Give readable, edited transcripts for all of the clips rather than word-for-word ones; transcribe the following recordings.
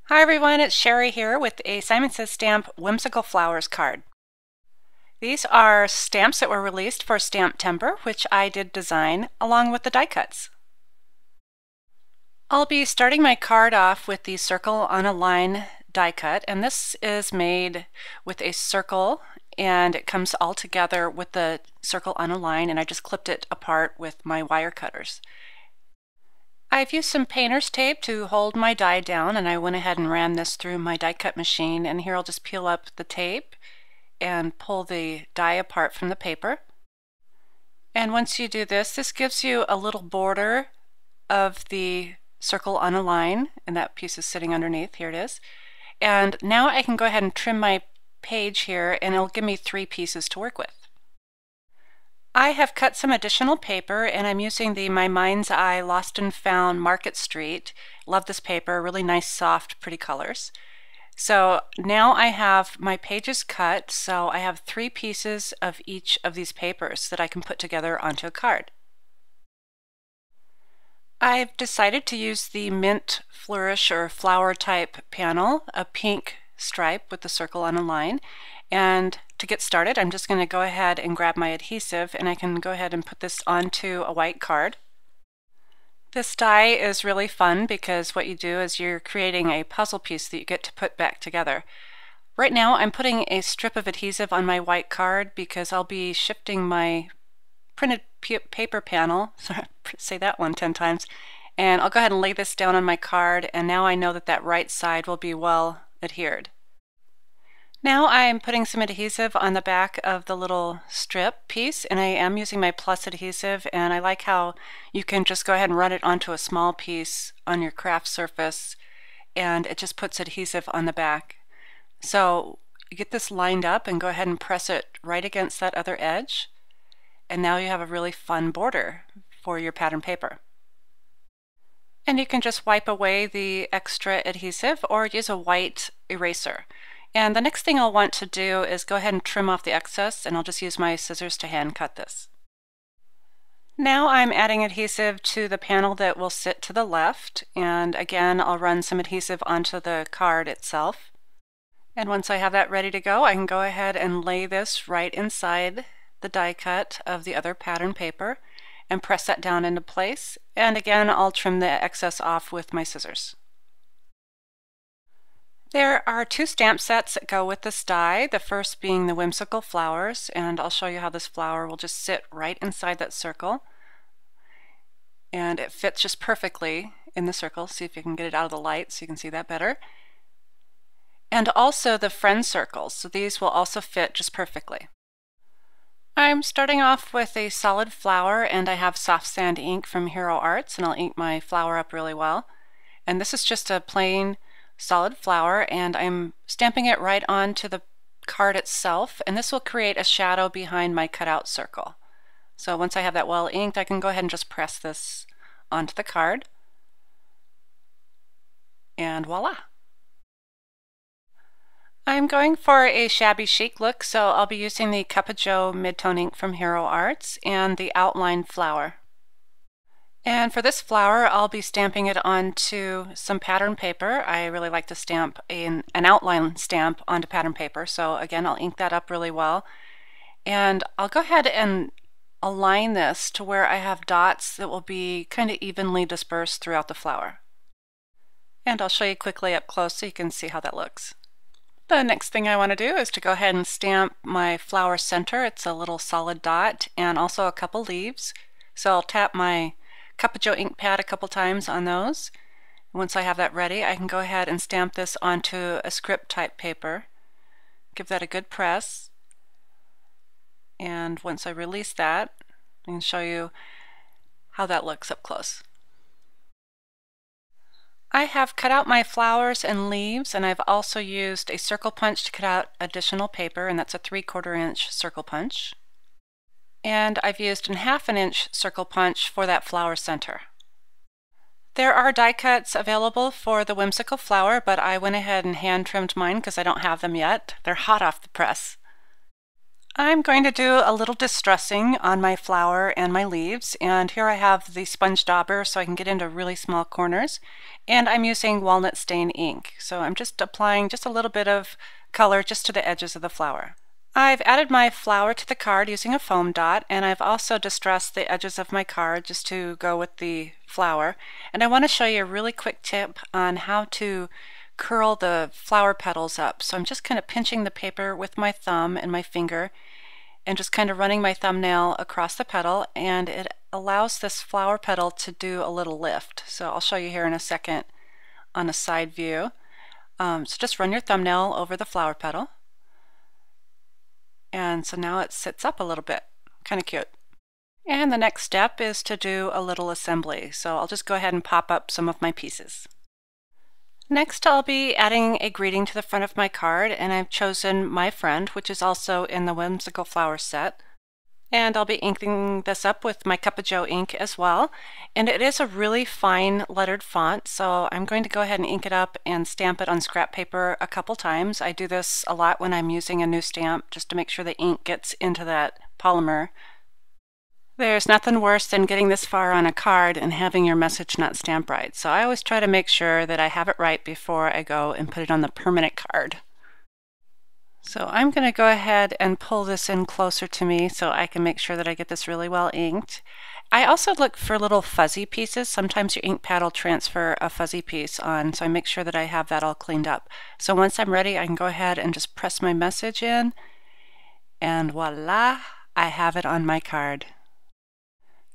Hi everyone, it's Shari here with a Simon Says Stamp Whimsical Flowers card. These are stamps that were released for STAMPtember, which I did design, along with the die cuts. I'll be starting my card off with the Circle on a Line die cut, and this is made with a circle, and it comes all together with the circle on a line, and I just clipped it apart with my wire cutters. I've used some painter's tape to hold my die down, and I went ahead and ran this through my die cut machine, and here I'll just peel up the tape and pull the die apart from the paper. And once you do this, this gives you a little border of the circle on a line, and that piece is sitting underneath. Here it is. And now I can go ahead and trim my page here, and it'll give me 3 pieces to work with. I have cut some additional paper, and I'm using the My Mind's Eye Lost and Found Market Street. Love this paper, really nice, soft, pretty colors. So now I have my pages cut, so I have 3 pieces of each of these papers that I can put together onto a card. I've decided to use the Mint Flourish or flower type panel, a pink stripe with the circle on a line. And to get started, I'm just going to go ahead and grab my adhesive, and I can go ahead and put this onto a white card. This die is really fun because what you do is you're creating a puzzle piece that you get to put back together. Right now I'm putting a strip of adhesive on my white card because I'll be shifting my printed paper panel, say that one 10 times, and I'll go ahead and lay this down on my card, and now I know that that right side will be well adhered. Now I'm putting some adhesive on the back of the little strip piece, and I am using my plus adhesive, and I like how you can just go ahead and run it onto a small piece on your craft surface, and it just puts adhesive on the back. So you get this lined up and go ahead and press it right against that other edge, and now you have a really fun border for your pattern paper. And you can just wipe away the extra adhesive or use a white eraser. And the next thing I'll want to do is go ahead and trim off the excess, and I'll just use my scissors to hand cut this. Now I'm adding adhesive to the panel that will sit to the left, and again I'll run some adhesive onto the card itself. And once I have that ready to go, I can go ahead and lay this right inside the die cut of the other pattern paper and press that down into place. And again I'll trim the excess off with my scissors. There are 2 stamp sets that go with this die, the first being the Whimsical Flowers, and I'll show you how this flower will just sit right inside that circle. And it fits just perfectly in the circle. See if you can get it out of the light so you can see that better. And also the friend circles, so these will also fit just perfectly. I'm starting off with a solid flower, and I have soft sand ink from Hero Arts, and I'll ink my flower up really well. And this is just a plain solid flower, and I'm stamping it right onto the card itself, and this will create a shadow behind my cutout circle. So once I have that well inked, I can go ahead and just press this onto the card, and voila! I'm going for a shabby chic look, so I'll be using the Cup of Joe mid-tone ink from Hero Arts and the outline flower. And for this flower, I'll be stamping it onto some pattern paper. I really like to stamp an outline stamp onto pattern paper, so again I'll ink that up really well. And I'll go ahead and align this to where I have dots that will be kind of evenly dispersed throughout the flower. And I'll show you quickly up close so you can see how that looks. The next thing I want to do is to go ahead and stamp my flower center. It's a little solid dot, and also a couple leaves. So I'll tap my Cup of Joe ink pad a couple times on those. Once I have that ready, I can go ahead and stamp this onto a script type paper. Give that a good press. And once I release that, I can show you how that looks up close. I have cut out my flowers and leaves, and I've also used a circle punch to cut out additional paper, and that's a 3/4 inch circle punch. And I've used a 1/2 inch circle punch for that flower center. There are die cuts available for the Whimsical Flower, but I went ahead and hand trimmed mine because I don't have them yet. They're hot off the press. I'm going to do a little distressing on my flower and my leaves, and here I have the sponge dauber so I can get into really small corners, and I'm using walnut stain ink, so I'm just applying just a little bit of color just to the edges of the flower. I've added my flower to the card using a foam dot, and I've also distressed the edges of my card just to go with the flower, and I want to show you a really quick tip on how to curl the flower petals up. So I'm just kind of pinching the paper with my thumb and my finger and just kind of running my thumbnail across the petal, and it allows this flower petal to do a little lift. So I'll show you here in a second on a side view. So just run your thumbnail over the flower petal, and so now it sits up a little bit. Kind of cute. And the next step is to do a little assembly. So I'll just go ahead and pop up some of my pieces. Next, I'll be adding a greeting to the front of my card, and I've chosen My Friend, which is also in the Whimsical Flowers set. And I'll be inking this up with my Cup of Joe ink as well. And it is a really fine lettered font, so I'm going to go ahead and ink it up and stamp it on scrap paper a couple times. I do this a lot when I'm using a new stamp, just to make sure the ink gets into that polymer. There's nothing worse than getting this far on a card and having your message not stamped right. So I always try to make sure that I have it right before I go and put it on the permanent card. So I'm going to go ahead and pull this in closer to me so I can make sure that I get this really well inked. I also look for little fuzzy pieces. Sometimes your ink pad will transfer a fuzzy piece on, so I make sure that I have that all cleaned up. So once I'm ready, I can go ahead and just press my message in, and voila, I have it on my card.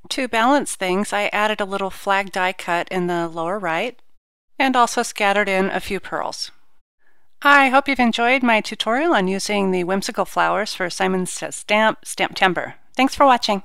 To balance things, I added a little flag die cut in the lower right and also scattered in a few pearls. I hope you've enjoyed my tutorial on using the Whimsical Flowers for Simon Says Stamp STAMPtember. Thanks for watching.